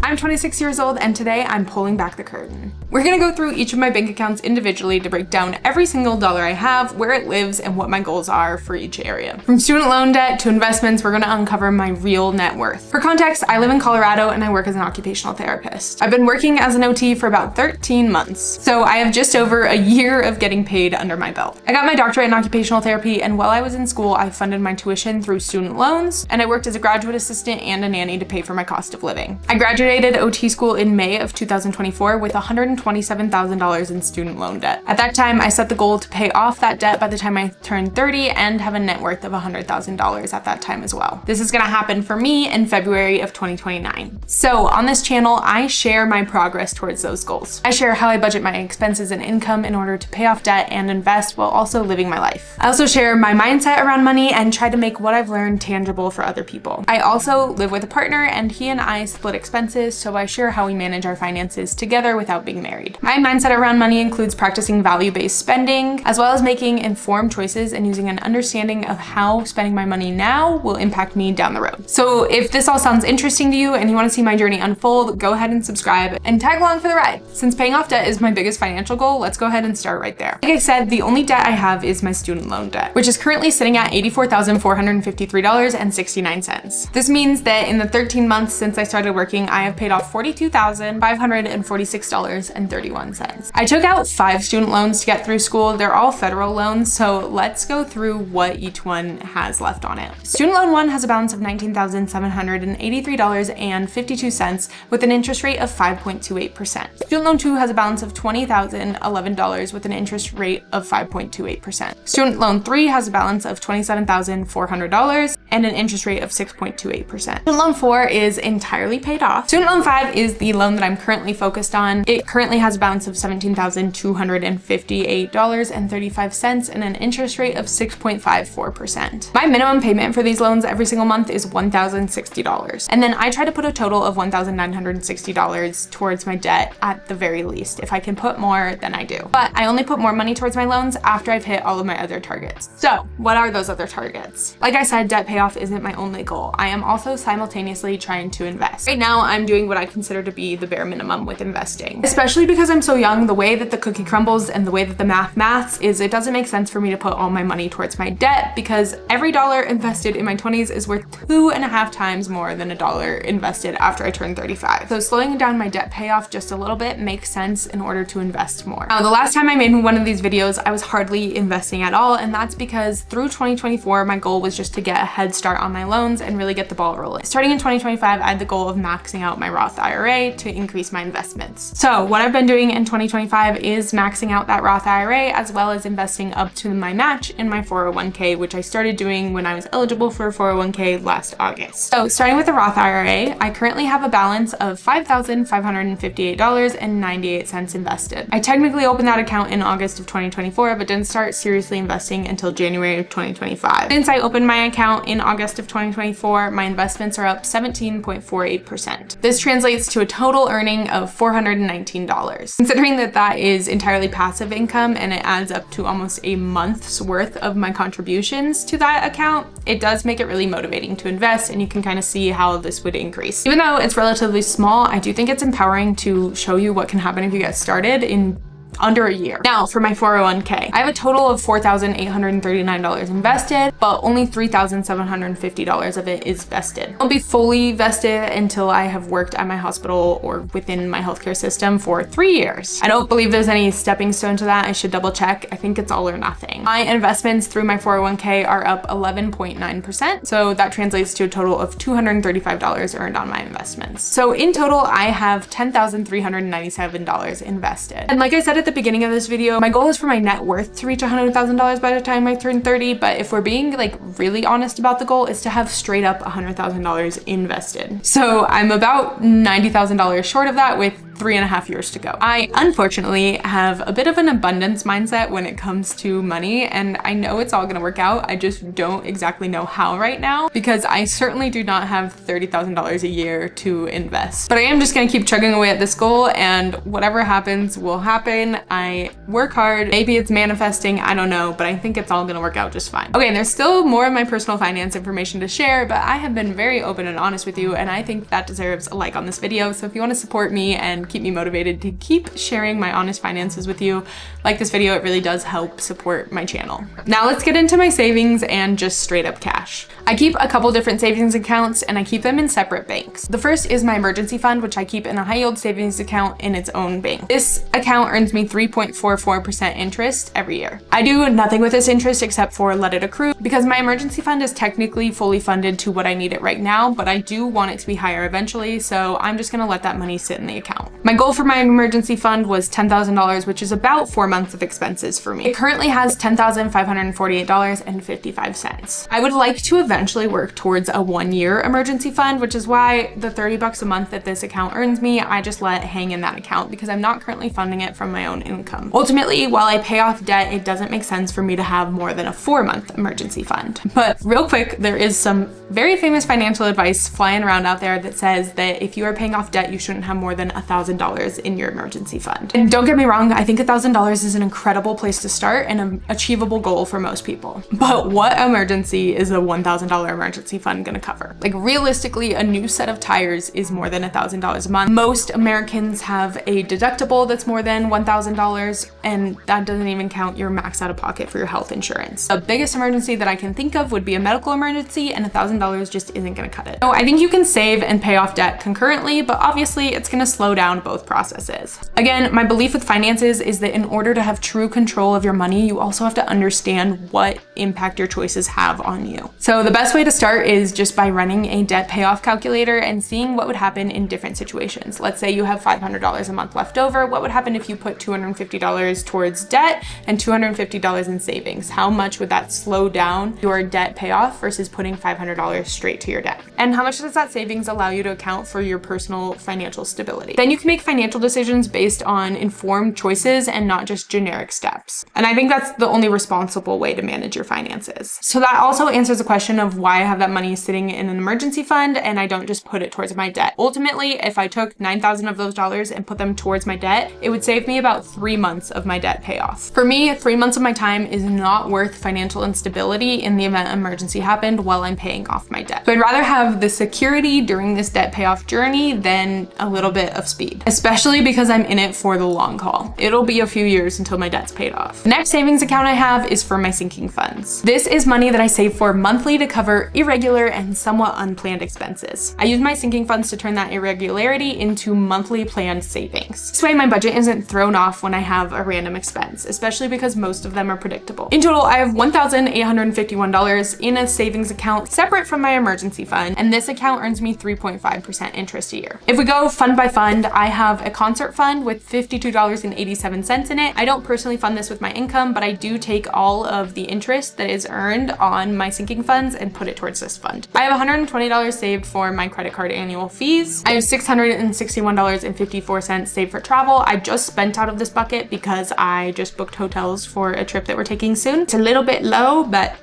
I'm 26 years old and today I'm pulling back the curtain. We're gonna go through each of my bank accounts individually to break down every single dollar I have, where it lives, and what my goals are for each area. From student loan debt to investments, we're gonna uncover my real net worth. For context, I live in Colorado and I work as an occupational therapist. I've been working as an OT for about 13 months, so I have just over a year of getting paid under my belt. I got my doctorate in occupational therapy, and while I was in school, I funded my tuition through student loans, and I worked as a graduate assistant and a nanny to pay for my cost of living. I graduated OT school in May of 2024 with $127,000 in student loan debt. At that time, I set the goal to pay off that debt by the time I turned 30 and have a net worth of $100,000 at that time as well. This is gonna happen for me in February of 2029. So on this channel, I share my progress towards those goals. I share how I budget my expenses and income in order to pay off debt and invest while also living my life. I also share my mindset around money and try to make what I've learned tangible for other people. I also live with a partner and he and I split expenses, so I share how we manage our finances together without being married. My mindset around money includes practicing value-based spending, as well as making informed choices and using an understanding of how spending my money now will impact me down the road. So if this all sounds interesting to you and you want to see my journey unfold, go ahead and subscribe and tag along for the ride. Since paying off debt is my biggest financial goal, let's go ahead and start right there. Like I said, the only debt I have is my student loan debt, which is currently sitting at $84,453.69. This means that in the 13 months since I started working, I have paid off $42,546.31. I took out 5 student loans to get through school. They're all federal loans, so let's go through what each one has left on it. Student loan 1 has a balance of $19,783.52 with an interest rate of 5.28%. Student loan 2 has a balance of $20,011 with an interest rate of 5.28%. Student loan 3 has a balance of $27,400 and an interest rate of 6.28%. Student loan 4 is entirely paid off. Student loan 5 is the loan that I'm currently focused on. It currently has a balance of $17,258.35 and an interest rate of 6.54%. My minimum payment for these loans every single month is $1,060. And then I try to put a total of $1,960 towards my debt at the very least. If I can put more, then I do. But I only put more money towards my loans after I've hit all of my other targets. So what are those other targets? Like I said, debt payoff isn't my only goal. I am also simultaneously trying to invest. Right now, I'm doing what I consider to be the bare minimum with investing. Especially because I'm so young, the way that the cookie crumbles and the way that the maths is, it doesn't make sense for me to put all my money towards my debt because every dollar invested in my 20s is worth 2.5 times more than a dollar invested after I turn 35. So slowing down my debt payoff just a little bit makes sense in order to invest more. Now, the last time I made one of these videos, I was hardly investing at all, and that's because through 2024, my goal was just to get a head start on my loans and really get the ball rolling. Starting in 2025, I had the goal of maxing out my Roth IRA to increase my investments. So what I've been doing in 2025 is maxing out that Roth IRA as well as investing up to my match in my 401k, which I started doing when I was eligible for a 401k last August. So starting with the Roth IRA, I currently have a balance of $5,558.98 invested. I technically opened that account in August of 2024, but didn't start seriously investing until January of 2025. Since I opened my account in August of 2024, my investments are up 17.48%. This translates to a total earning of $419. Considering that that is entirely passive income and it adds up to almost a month's worth of my contributions to that account, it does make it really motivating to invest, and you can kind of see how this would increase. Even though it's relatively small, I do think it's empowering to show you what can happen if you get started in under a year. Now for my 401k, I have a total of $4,839 invested, but only $3,750 of it is vested. I'll be fully vested until I have worked at my hospital or within my healthcare system for 3 years. I don't believe there's any stepping stone to that. I should double check. I think it's all or nothing. My investments through my 401k are up 11.9%. So that translates to a total of $235 earned on my investments. So in total, I have $10,397 invested. And like I said at the beginning of this video, my goal is for my net worth to reach $100,000 by the time I turn 30, but if we're being like really honest about the goal, is to have straight up $100,000 invested. So I'm about $90,000 short of that with 3.5 years to go. I unfortunately have a bit of an abundance mindset when it comes to money, and I know it's all gonna work out. I just don't exactly know how right now, because I certainly do not have $30,000 a year to invest. But I am just gonna keep chugging away at this goal, and whatever happens will happen. I work hard. Maybe it's manifesting, I don't know, but I think it's all gonna work out just fine. Okay, and there's still more of my personal finance information to share, but I have been very open and honest with you, and I think that deserves a like on this video. So if you want to support me and keep me motivated to keep sharing my honest finances with you, like this video. It really does help support my channel. Now let's get into my savings and just straight up cash. I keep a couple different savings accounts, and I keep them in separate banks. The first is my emergency fund, which I keep in a high yield savings account in its own bank. This account earns me 3.44% interest every year. I do nothing with this interest except for let it accrue, because my emergency fund is technically fully funded to what I need it right now, but I do want it to be higher eventually, so I'm just gonna let that money sit in the account. My goal for my emergency fund was $10,000, which is about 4 months of expenses for me. It currently has $10,548.55. I would like to eventually work towards a 1-year emergency fund, which is why the $30 a month that this account earns me, I just let hang in that account because I'm not currently funding it from my own income. Ultimately, while I pay off debt, it doesn't make sense for me to have more than a 4-month emergency fund. But real quick, there is some very famous financial advice flying around out there that says that if you are paying off debt, you shouldn't have more than $1,000 in your emergency fund. And don't get me wrong, I think $1,000 is an incredible place to start and an achievable goal for most people. But what emergency is a $1,000 emergency fund gonna cover? Like realistically, a new set of tires is more than $1,000 a month. Most Americans have a deductible that's more than $1,000, and that doesn't even count your max out of pocket for your health insurance. The biggest emergency that I can think of would be a medical emergency, and $1,000 just isn't gonna cut it. So I think you can save and pay off debt concurrently, but obviously it's gonna slow down both processes. Again, my belief with finances is that in order to have true control of your money, you also have to understand what impact your choices have on you. So the best way to start is just by running a debt payoff calculator and seeing what would happen in different situations. Let's say you have $500 a month left over. What would happen if you put $250 towards debt and $250 in savings? How much would that slow down your debt payoff versus putting $500 straight to your debt? And how much does that savings allow you to account for your personal financial stability? Then you can make financial decisions based on informed choices and not just generic steps. And I think that's the only responsible way to manage your finances. So that also answers the question of why I have that money sitting in an emergency fund and I don't just put it towards my debt. Ultimately, if I took 9,000 of those dollars and put them towards my debt, it would save me about 3 months of my debt payoff. For me, 3 months of my time is not worth financial instability in the event an emergency happened while I'm paying off my debt. So I'd rather have the security during this debt payoff journey than a little bit of speed, especially because I'm in it for the long haul. It'll be a few years until my debt's paid off. The next savings account I have is for my sinking funds. This is money that I save for monthly to cover irregular and somewhat unplanned expenses. I use my sinking funds to turn that irregularity into monthly planned savings. This way my budget isn't thrown off when I have a random expense, especially because most of them are predictable. In total, I have $1,851 in a savings account separate from my emergency fund, and this account earns me 3.5% interest a year. If we go fund by fund, I have a concert fund with $52.87 in it. I don't personally fund this with my income, but I do take all of the interest that is earned on my sinking funds and put it towards this fund. I have $120 saved for my credit card annual fees. I have $661.54 saved for travel. I just spent out of this bucket because I just booked hotels for a trip that we're taking soon. It's a little bit low, but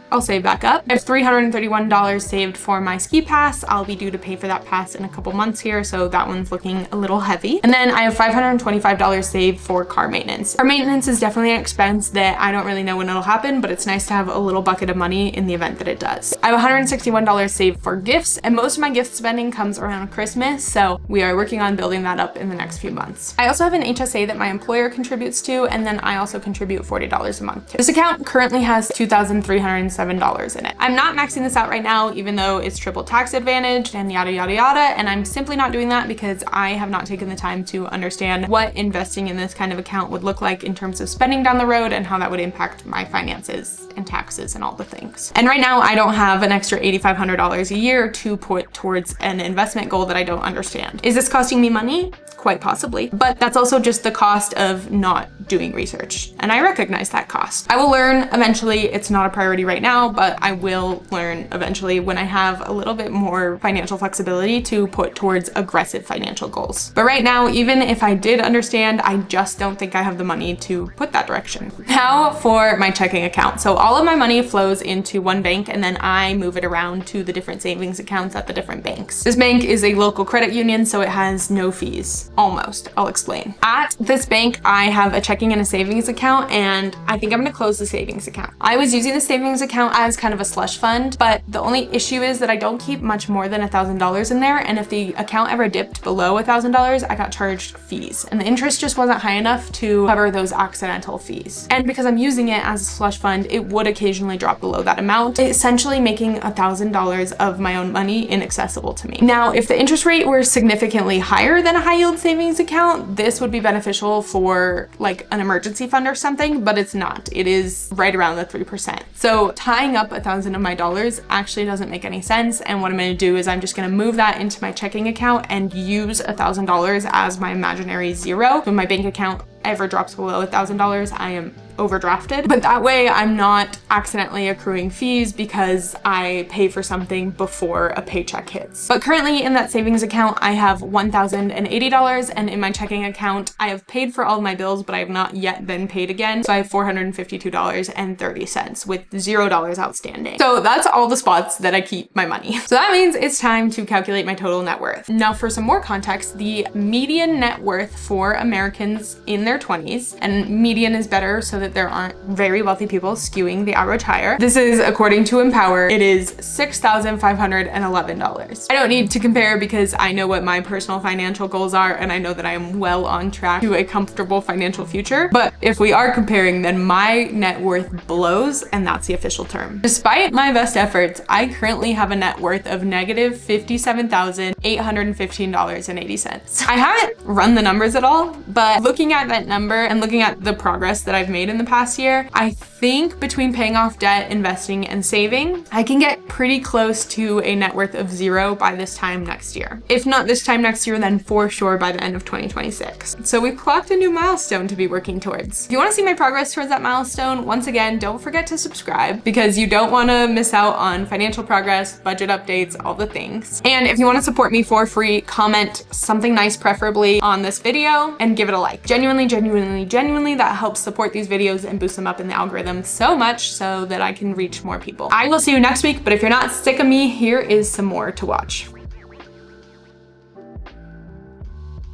I'll save back up. I have $331 saved for my ski pass. I'll be due to pay for that pass in a couple months here, so that one's looking a little heavy. And then I have $525 saved for car maintenance. Car maintenance is definitely an expense that I don't really know when it'll happen, but it's nice to have a little bucket of money in the event that it does. I have $161 saved for gifts, and most of my gift spending comes around Christmas, so we are working on building that up in the next few months. I also have an HSA that my employer contributes to, and then I also contribute $40 a month to. This account currently has $2,307 in it. I'm not maxing this out right now, even though it's triple tax advantaged and yada yada yada, and I'm simply not doing that because I have not taken the time to understand what investing in this kind of account would look like in terms of spending down the road and how that would impact my finances and taxes and all the things. And right now I don't have an extra $8,500 a year to put towards an investment goal that I don't understand. Is this costing me money? quite possibly. But that's also just the cost of not doing research. And I recognize that cost. I will learn eventually. It's not a priority right now, but I will learn eventually when I have a little bit more financial flexibility to put towards aggressive financial goals. But right now, even if I did understand, I just don't think I have the money to put that direction. Now for my checking account. So all of my money flows into one bank and then I move it around to the different savings accounts at the different banks. This bank is a local credit union, so it has no fees. Almost. I'll explain. At this bank, I have a checking and a savings account, and I think I'm gonna close the savings account. I was using the savings account as kind of a slush fund, but the only issue is that I don't keep much more than $1,000 in there, and if the account ever dipped below $1,000, I got charged fees, and the interest just wasn't high enough to cover those accidental fees. And because I'm using it as a slush fund, it would occasionally drop below that amount, essentially making $1,000 of my own money inaccessible to me. Now, if the interest rate were significantly higher than a high yield savings account, this would be beneficial for like an emergency fund or something, but it's not. It is right around the 3%. So tying up $1,000 of my dollars actually doesn't make any sense. And what I'm going to do is I'm just going to move that into my checking account and use $1,000 as my imaginary zero. When my bank account ever drops below $1,000, I am overdrafted. But that way I'm not accidentally accruing fees because I pay for something before a paycheck hits. But currently in that savings account, I have $1,080, and in my checking account, I have paid for all of my bills, but I have not yet been paid again. So I have $452.30 with $0 outstanding. So that's all the spots that I keep my money. So that means it's time to calculate my total net worth. Now for some more context, the median net worth for Americans in their 20s, and median is better so that there aren't very wealthy people skewing the average higher. This is according to Empower. It is $6,511. I don't need to compare because I know what my personal financial goals are, and I know that I am well on track to a comfortable financial future. But if we are comparing, then my net worth blows, and that's the official term. Despite my best efforts, I currently have a net worth of negative $57,815.80. I haven't run the numbers at all, but looking at that number and looking at the progress that I've made in the past year, I think between paying off debt, investing, and saving, I can get pretty close to a net worth of zero by this time next year. If not this time next year, then for sure by the end of 2026. So we've clocked a new milestone to be working towards. If you want to see my progress towards that milestone, once again, don't forget to subscribe because you don't want to miss out on financial progress, budget updates, all the things. And if you want to support me for free, comment something nice preferably on this video and give it a like. Genuinely, that helps support these videos and boost them up in the algorithm so much so that I can reach more people. I will see you next week, but if you're not sick of me, here is some more to watch.